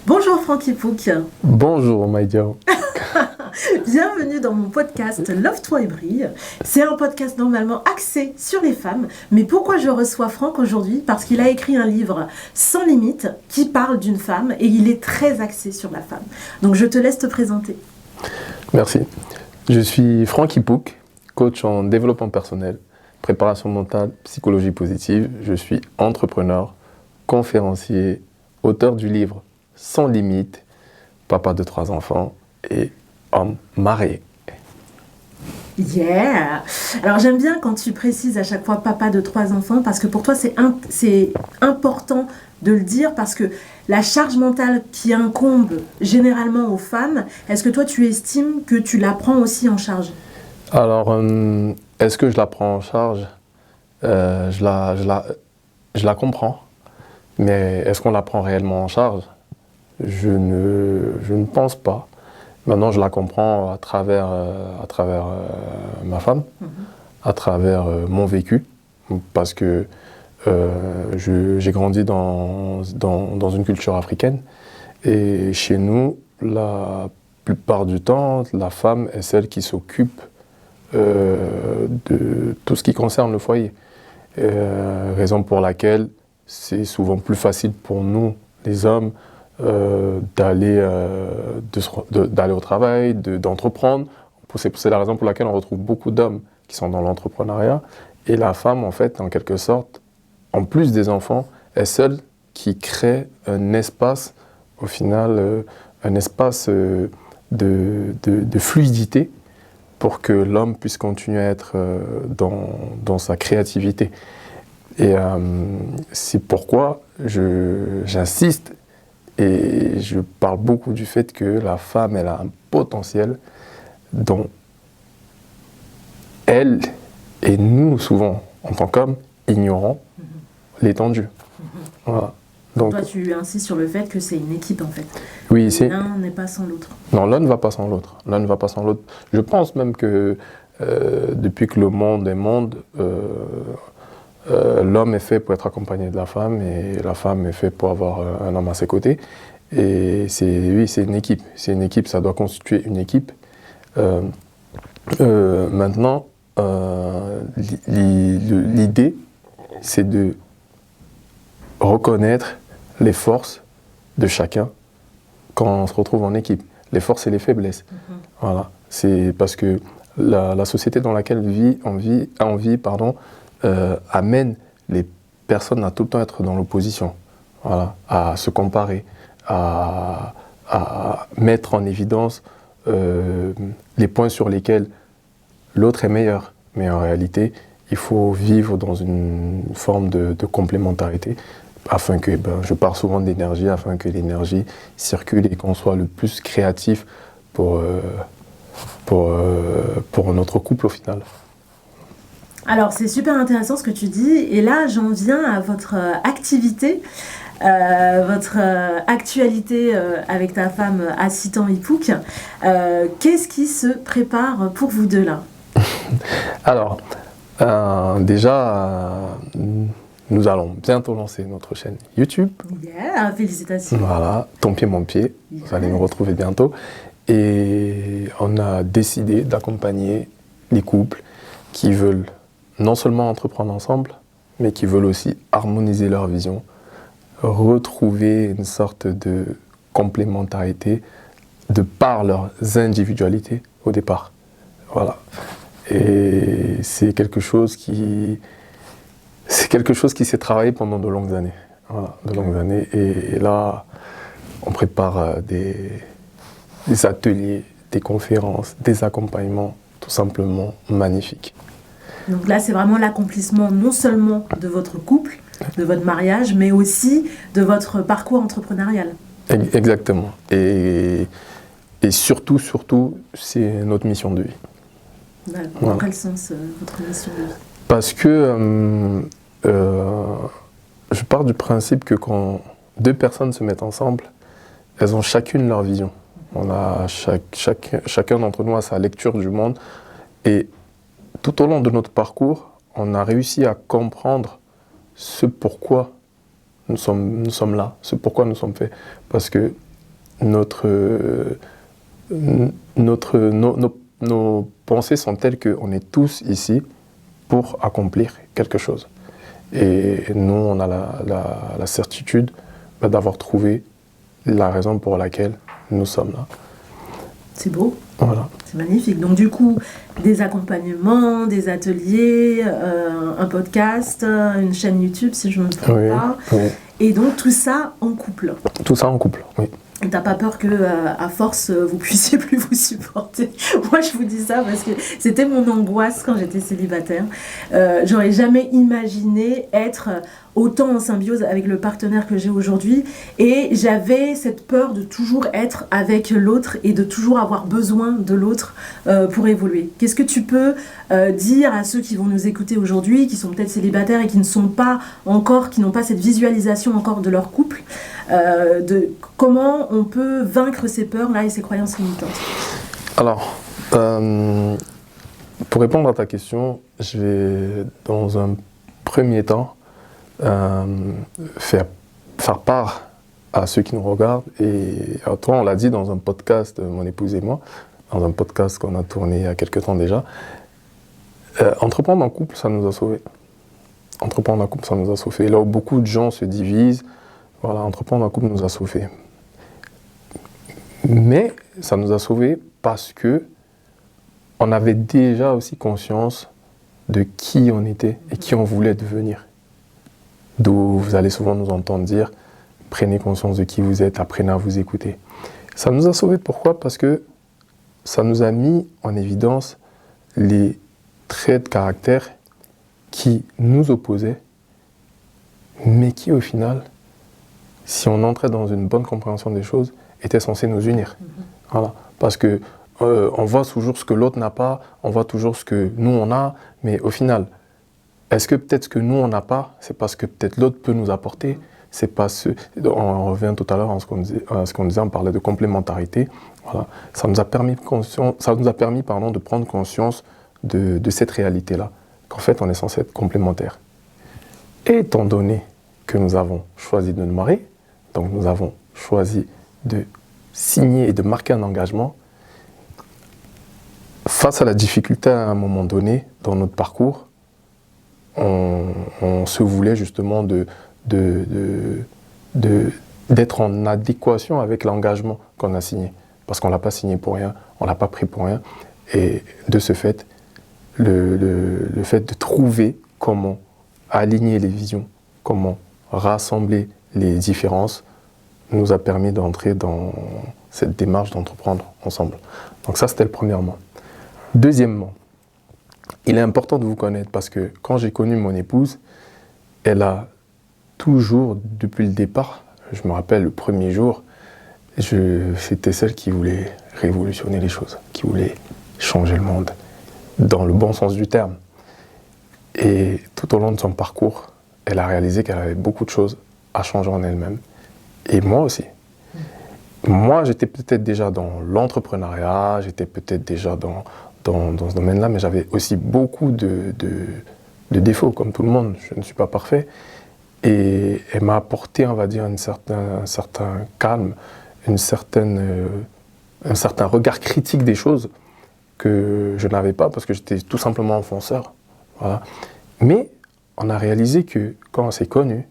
Bonjour Francky Pouk. Bonjour Maïdia. Bienvenue dans mon podcast Love-toi et brille. C'est un podcast normalement axé sur les femmes. Mais pourquoi je reçois Franck aujourd'hui? Parce qu'il a écrit un livre Sans limite qui parle d'une femme et il est très axé sur la femme. Donc je te laisse te présenter. Merci. Je suis Francky Pouk, coach en développement personnel, préparation mentale, psychologie positive. Je suis entrepreneur, conférencier, auteur du livre Sans limite, papa de 3 enfants et homme marié. Yeah! Alors j'aime bien quand tu précises à chaque fois papa de 3 enfants parce que pour toi c'est important de le dire parce que la charge mentale qui incombe généralement aux femmes, est-ce que toi tu estimes que tu la prends aussi en charge? Alors, est-ce que je la prends en charge? Je la comprends, mais est-ce qu'on la prend réellement en charge? Je ne pense pas. Maintenant, je la comprends à travers ma femme, à travers mon vécu, parce que j'ai grandi dans une culture africaine et chez nous, la plupart du temps, la femme est celle qui s'occupe de tout ce qui concerne le foyer. Raison pour laquelle c'est souvent plus facile pour nous, les hommes, d'aller au travail, d'entreprendre. C'est la raison pour laquelle on retrouve beaucoup d'hommes qui sont dans l'entrepreneuriat. Et la femme, en fait, en quelque sorte, en plus des enfants, est celle qui crée un espace, au final, un espace de fluidité pour que l'homme puisse continuer à être dans sa créativité. Et c'est pourquoi j'insiste et je parle beaucoup du fait que la femme, elle a un potentiel dont elle et nous, souvent, en tant qu'hommes, ignorons l'étendue. Voilà. Donc, toi, tu insistes sur le fait que c'est une équipe, en fait. Oui, c'est... L'un n'est pas sans l'autre. Non, l'un ne va pas sans l'autre. L'un ne va pas sans l'autre. Je pense même que depuis que le monde est monde, l'homme est fait pour être accompagné de la femme et la femme est faite pour avoir un homme à ses côtés. Et c'est une équipe. C'est une équipe, ça doit constituer une équipe. Maintenant, l'idée, c'est de reconnaître les forces de chacun quand on se retrouve en équipe. Les forces et les faiblesses. Voilà. C'est parce que la société dans laquelle on vit amène les personnes à tout le temps être dans l'opposition, voilà, à se comparer, à mettre en évidence les points sur lesquels l'autre est meilleur. Mais en réalité, il faut vivre dans une forme de complémentarité afin que, je parle souvent d'énergie, afin que l'énergie circule et qu'on soit le plus créatif pour notre couple au final. Alors, c'est super intéressant ce que tu dis. Et là, j'en viens à votre activité, votre actualité avec ta femme Assitan Ipouk. Qu'est-ce qui se prépare pour vous deux là? Alors, déjà, nous allons bientôt lancer notre chaîne YouTube. Yeah, félicitations. Voilà, ton pied, mon pied. Yeah. Vous allez nous retrouver bientôt. Et on a décidé d'accompagner les couples qui veulent non seulement entreprendre ensemble, mais qui veulent aussi harmoniser leur vision, retrouver une sorte de complémentarité de par leurs individualités au départ. Voilà. Et c'est quelque chose qui s'est travaillé pendant de longues années. Voilà, de longues années. Et là, on prépare des ateliers, des conférences, des accompagnements tout simplement magnifiques. Donc là, c'est vraiment l'accomplissement non seulement de votre couple, de votre mariage, mais aussi de votre parcours entrepreneurial. Exactement. Et surtout, c'est notre mission de vie. D'accord. Voilà. Dans quel sens votre mission de vie? Parce que je pars du principe que quand 2 personnes se mettent ensemble, elles ont chacune leur vision. On a chacun d'entre nous a sa lecture du monde. Et tout au long de notre parcours, on a réussi à comprendre ce pourquoi nous sommes là, ce pourquoi nous sommes faits. Parce que notre, nos pensées sont telles qu'on est tous ici pour accomplir quelque chose. Et nous, on a la certitude d'avoir trouvé la raison pour laquelle nous sommes là. C'est beau. Voilà. C'est magnifique. Donc du coup, des accompagnements, des ateliers, un podcast, une chaîne YouTube si je ne me trompe pas. Oui. Et donc tout ça en couple. Tout ça en couple, oui. Et t'as pas peur que, à force, vous puissiez plus vous supporter? Moi, je vous dis ça parce que c'était mon angoisse quand j'étais célibataire. J'aurais jamais imaginé être autant en symbiose avec le partenaire que j'ai aujourd'hui. Et j'avais cette peur de toujours être avec l'autre et de toujours avoir besoin de l'autre pour évoluer. Qu'est-ce que tu peux dire à ceux qui vont nous écouter aujourd'hui, qui sont peut-être célibataires et qui ne sont pas encore, qui n'ont pas cette visualisation encore de leur couple, de comment on peut vaincre ces peurs-là et ces croyances limitantes? Alors, pour répondre à ta question, je vais dans un premier temps faire part à ceux qui nous regardent, et toi on l'a dit dans un podcast, mon épouse et moi, dans un podcast qu'on a tourné il y a quelques temps déjà, entreprendre en couple, ça nous a sauvés. Entreprendre en couple, ça nous a sauvés. Là où beaucoup de gens se divisent, voilà, entreprendre en couple nous a sauvés. Mais ça nous a sauvés parce que on avait déjà aussi conscience de qui on était et qui on voulait devenir. D'où vous allez souvent nous entendre dire « Prenez conscience de qui vous êtes, apprenez à vous écouter ». Ça nous a sauvés, pourquoi? Parce que ça nous a mis en évidence les traits de caractère qui nous opposaient, mais qui au final, si on entrait dans une bonne compréhension des choses, étaient censés nous unir. Voilà. Parce que on voit toujours ce que l'autre n'a pas, on voit toujours ce que nous on a, mais au final, est-ce que peut-être ce que nous on n'a pas, c'est parce que peut-être l'autre peut nous apporter? C'est pas ce. On revient tout à l'heure à ce qu'on disait, on parlait de complémentarité. Voilà. Ça nous a permis de prendre conscience de cette réalité-là, qu'en fait on est censé être complémentaires. Et étant donné que nous avons choisi de nous marier, donc nous avons choisi de signer et de marquer un engagement, face à la difficulté à un moment donné dans notre parcours, on se voulait justement d'être en adéquation avec l'engagement qu'on a signé. Parce qu'on ne l'a pas signé pour rien, on ne l'a pas pris pour rien. Et de ce fait, le fait de trouver comment aligner les visions, comment rassembler les différences, nous a permis d'entrer dans cette démarche d'entreprendre ensemble. Donc ça, c'était le premièrement. Deuxièmement, il est important de vous connaître parce que quand j'ai connu mon épouse, elle a toujours, depuis le départ, je me rappelle le premier jour, c'était celle qui voulait révolutionner les choses, qui voulait changer le monde, dans le bon sens du terme. Et tout au long de son parcours, elle a réalisé qu'elle avait beaucoup de choses à changer en elle-même. Et moi aussi. Moi, j'étais peut-être déjà dans l'entrepreneuriat, j'étais peut-être déjà dans ce domaine-là, mais j'avais aussi beaucoup de défauts, comme tout le monde. Je ne suis pas parfait. Et elle m'a apporté, on va dire, un certain calme, un certain regard critique des choses que je n'avais pas parce que j'étais tout simplement un fonceur. Voilà. Mais on a réalisé que quand on s'est connus,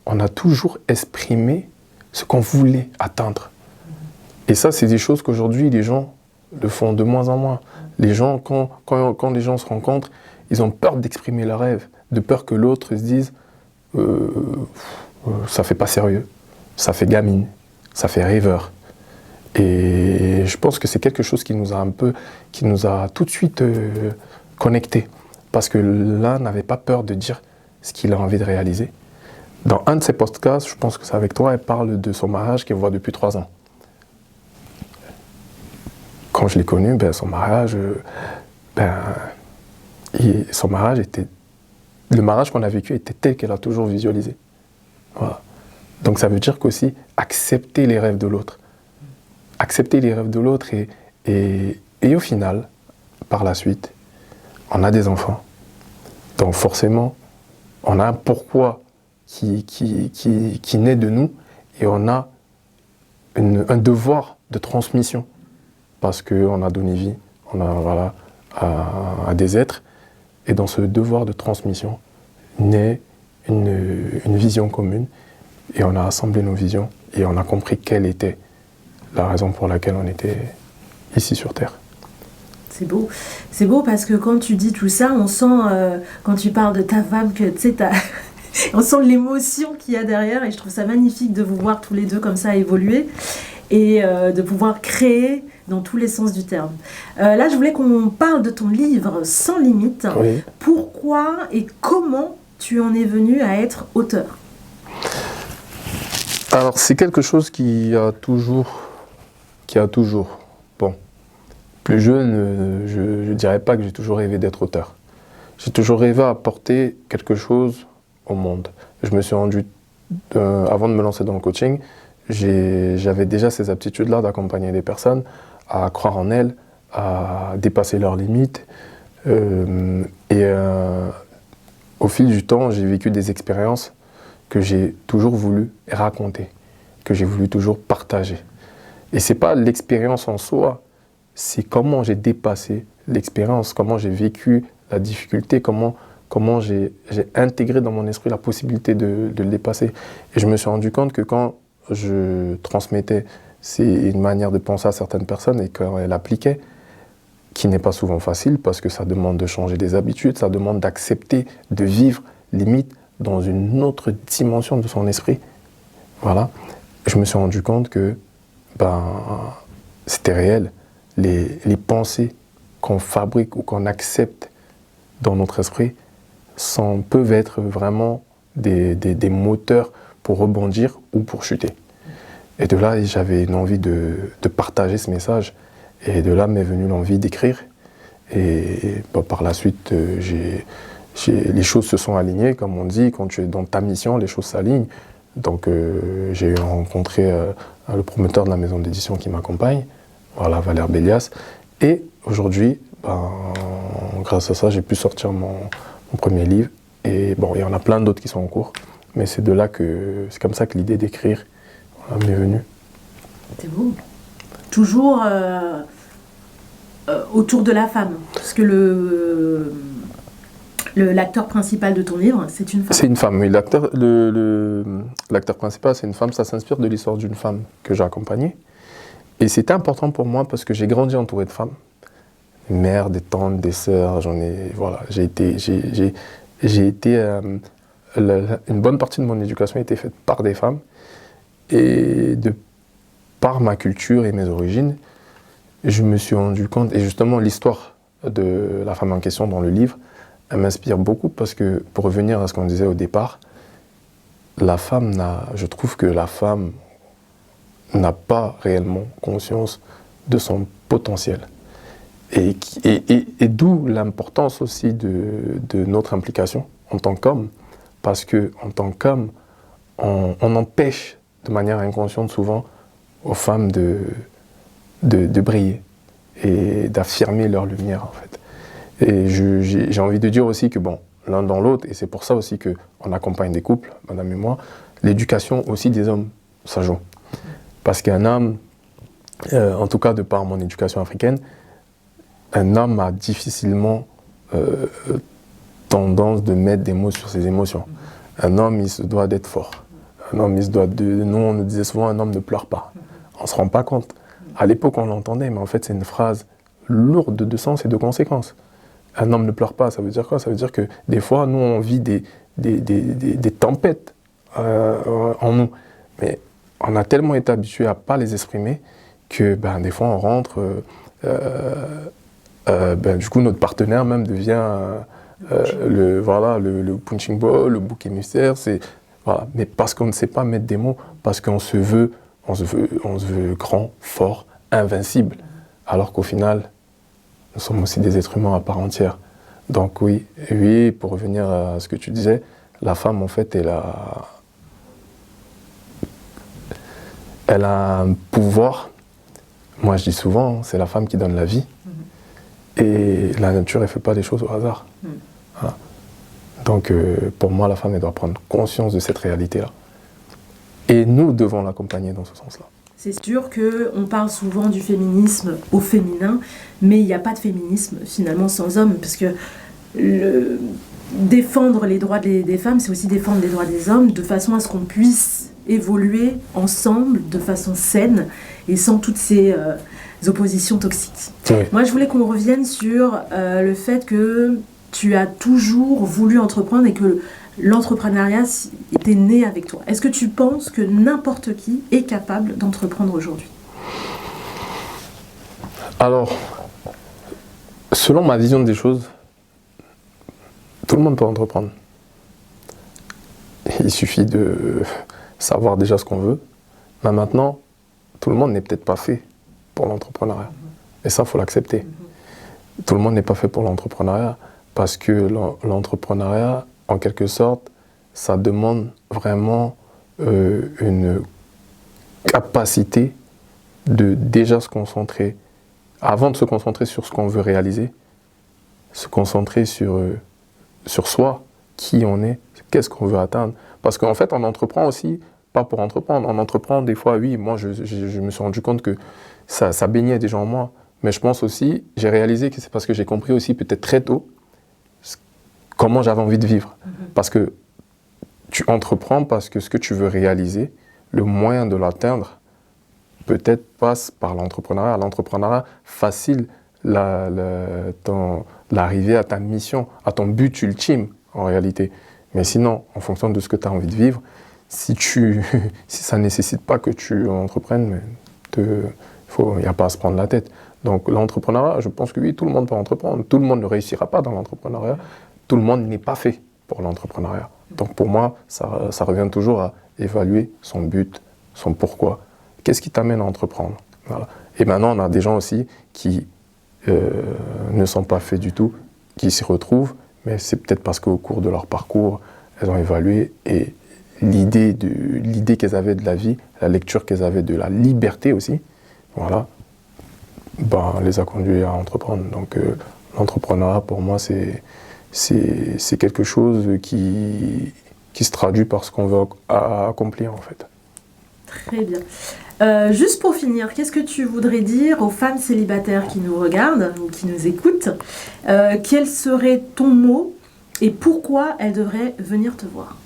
on a toujours exprimé ce qu'on voulait atteindre. Et ça, c'est des choses qu'aujourd'hui, les gens le font de moins en moins. Les gens, quand les gens se rencontrent, ils ont peur d'exprimer leurs rêves, de peur que l'autre se dise ça fait pas sérieux, ça fait gamine, ça fait rêveur. Et je pense que c'est quelque chose qui nous a tout de suite connectés. Parce que l'un n'avait pas peur de dire ce qu'il a envie de réaliser. Dans un de ses podcasts, je pense que c'est avec toi, elle parle de son mariage qu'elle voit depuis 3 ans. Quand je l'ai connu, son mariage le mariage qu'on a vécu était tel qu'elle a toujours visualisé. Voilà. Donc ça veut dire qu'aussi, accepter les rêves de l'autre. Accepter les rêves de l'autre et au final, par la suite, on a des enfants. Donc forcément, on a un pourquoi qui naît de nous et on a un devoir de transmission, parce qu'on a donné vie à des êtres, et dans ce devoir de transmission naît une vision commune, et on a assemblé nos visions, et on a compris quelle était la raison pour laquelle on était ici sur Terre. C'est beau parce que quand tu dis tout ça, on sent, quand tu parles de ta femme, que tu sais, on sent l'émotion qu'il y a derrière, et je trouve ça magnifique de vous voir tous les deux comme ça évoluer, et de pouvoir créer dans tous les sens du terme. Là, je voulais qu'on parle de ton livre Sans limite. Oui. Pourquoi et comment tu en es venu à être auteur? Alors, c'est quelque chose qui a toujours, bon, plus jeune, je ne dirais pas que j'ai toujours rêvé d'être auteur. J'ai toujours rêvé d'apporter quelque chose au monde. Je me suis rendu, avant de me lancer dans le coaching, j'avais déjà ces aptitudes-là d'accompagner des personnes à croire en elles, à dépasser leurs limites. Au fil du temps, j'ai vécu des expériences que j'ai toujours voulu raconter, que j'ai voulu toujours partager. Et ce n'est pas l'expérience en soi, c'est comment j'ai dépassé l'expérience, comment j'ai vécu la difficulté, comment j'ai intégré dans mon esprit la possibilité de le dépasser. Et je me suis rendu compte que quand je transmettais une manière de penser à certaines personnes et quand elles l'appliquaient, qui n'est pas souvent facile parce que ça demande de changer des habitudes, ça demande d'accepter de vivre limite dans une autre dimension de son esprit. Voilà. Je me suis rendu compte que c'était réel. Les pensées qu'on fabrique ou qu'on accepte dans notre esprit peuvent être vraiment des moteurs pour rebondir ou pour chuter. Et de là, j'avais une envie de partager ce message. Et de là m'est venue l'envie d'écrire. Et par la suite, les choses se sont alignées, comme on dit, quand tu es dans ta mission, les choses s'alignent. Donc j'ai rencontré le promoteur de la maison d'édition qui m'accompagne, voilà, Valère Bélias. Et aujourd'hui, grâce à ça, j'ai pu sortir mon premier livre. Et bon, il y en a plein d'autres qui sont en cours. Mais c'est comme ça que l'idée d'écrire m'est venue. C'est beau. Toujours autour de la femme, parce que l'acteur principal de ton livre, c'est une femme. C'est une femme, oui. L'acteur principal, c'est une femme. Ça s'inspire de l'histoire d'une femme que j'ai accompagnée. Et c'était important pour moi parce que j'ai grandi entouré de femmes. Des mères, des tantes, des sœurs, une bonne partie de mon éducation a été faite par des femmes. Et par ma culture et mes origines, je me suis rendu compte, et justement l'histoire de la femme en question dans le livre, elle m'inspire beaucoup parce que, pour revenir à ce qu'on disait au départ, je trouve que la femme n'a pas réellement conscience de son potentiel. Et d'où l'importance aussi de notre implication en tant qu'homme, parce qu'en tant qu'homme, on empêche de manière inconsciente souvent aux femmes de briller et d'affirmer leur lumière en fait. Et j'ai envie de dire aussi que l'un dans l'autre, et c'est pour ça aussi qu'on accompagne des couples, madame et moi, l'éducation aussi des hommes, ça joue. Parce qu'un homme, en tout cas de par mon éducation africaine, un homme a difficilement tendance de mettre des mots sur ses émotions. Un homme, il se doit d'être fort. Un homme, nous on nous disait souvent, un homme ne pleure pas. On ne se rend pas compte. À l'époque, on l'entendait, mais en fait, c'est une phrase lourde de sens et de conséquences. Un homme ne pleure pas, ça veut dire quoi? Ça veut dire que des fois, nous, on vit des tempêtes en nous. Mais on a tellement été habitué à ne pas les exprimer que des fois, on rentre... du coup, notre partenaire même devient le punching ball, le bouc émissaire. Voilà. Mais parce qu'on ne sait pas mettre des mots, parce qu'on se veut grand, fort, invincible. Alors qu'au final, nous sommes aussi des êtres humains à part entière. Donc oui, pour revenir à ce que tu disais, la femme, en fait, elle a un pouvoir. Moi, je dis souvent, c'est la femme qui donne la vie. Et la nature, elle ne fait pas les choses au hasard. Voilà. Donc, pour moi, la femme, elle doit prendre conscience de cette réalité-là. Et nous devons l'accompagner dans ce sens-là. C'est sûr qu'on parle souvent du féminisme au féminin, mais il n'y a pas de féminisme finalement sans hommes, parce que défendre les droits des femmes, c'est aussi défendre les droits des hommes, de façon à ce qu'on puisse évoluer ensemble de façon saine et sans toutes ces oppositions toxiques. Oui. Moi, je voulais qu'on revienne sur le fait que tu as toujours voulu entreprendre et que l'entrepreneuriat était né avec toi. Est-ce que tu penses que n'importe qui est capable d'entreprendre aujourd'hui? Alors, selon ma vision des choses, tout le monde peut entreprendre. Il suffit de savoir déjà ce qu'on veut. Mais maintenant, tout le monde n'est peut-être pas fait pour l'entrepreneuriat. Et ça, il faut l'accepter. Tout le monde n'est pas fait pour l'entrepreneuriat parce que l'entrepreneuriat, en quelque sorte, ça demande vraiment une capacité de déjà se concentrer, avant de se concentrer sur ce qu'on veut réaliser, se concentrer sur soi, qui on est, qu'est-ce qu'on veut atteindre. Parce qu'en fait, on entreprend aussi, pas pour entreprendre, on entreprend des fois, oui, moi je me suis rendu compte que ça baignait déjà en moi, mais je pense aussi, j'ai réalisé que c'est parce que j'ai compris aussi peut-être très tôt comment j'avais envie de vivre. Parce que tu entreprends parce que ce que tu veux réaliser, le moyen de l'atteindre, peut-être passe par l'entrepreneuriat. L'entrepreneuriat facile l'arrivée à ta mission, à ton but ultime en réalité. Mais sinon, en fonction de ce que tu as envie de vivre, si ça ne nécessite pas que tu entreprennes, il n'y a pas à se prendre la tête. Donc l'entrepreneuriat, je pense que oui, tout le monde peut entreprendre. Tout le monde ne réussira pas dans l'entrepreneuriat. Tout le monde n'est pas fait pour l'entrepreneuriat. Donc pour moi, ça revient toujours à évaluer son but, son pourquoi. Qu'est-ce qui t'amène à entreprendre? Voilà. Et maintenant, on a des gens aussi qui ne sont pas faits du tout, qui s'y retrouvent, mais c'est peut-être parce qu'au cours de leur parcours, elles ont évalué et l'idée qu'elles avaient de la vie, la lecture qu'elles avaient de la liberté aussi, voilà, les a conduits à entreprendre. Donc l'entrepreneuriat, pour moi, c'est quelque chose qui se traduit par ce qu'on veut accomplir, en fait. Très bien. Juste pour finir, qu'est-ce que tu voudrais dire aux femmes célibataires qui nous regardent ou qui nous écoutent? Quel serait ton mot et pourquoi elles devraient venir te voir?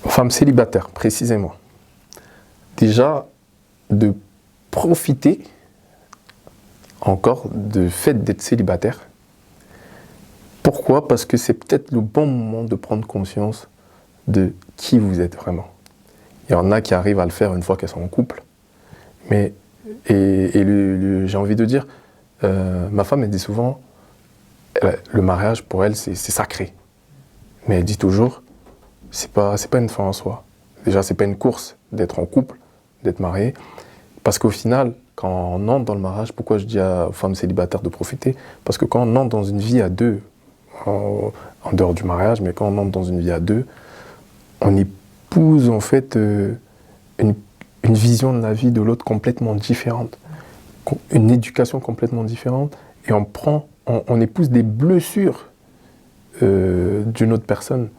Aux femmes célibataires, précisément. Déjà, de profiter encore du fait d'être célibataire. Pourquoi? Parce que c'est peut-être le bon moment de prendre conscience de qui vous êtes vraiment. Il y en a qui arrivent à le faire une fois qu'elles sont en couple. Mais, j'ai envie de dire, ma femme, elle dit souvent, le mariage, pour elle, c'est sacré. Mais elle dit toujours, c'est pas une fin en soi. Déjà, c'est pas une course d'être en couple, d'être marié. Parce qu'au final, quand on entre dans le mariage, pourquoi je dis aux femmes célibataires de profiter? Parce que quand on entre dans une vie à deux, en dehors du mariage, mais quand on entre dans une vie à deux, on épouse en fait une vision de la vie de l'autre complètement différente, une éducation complètement différente, et on épouse des blessures d'une autre personne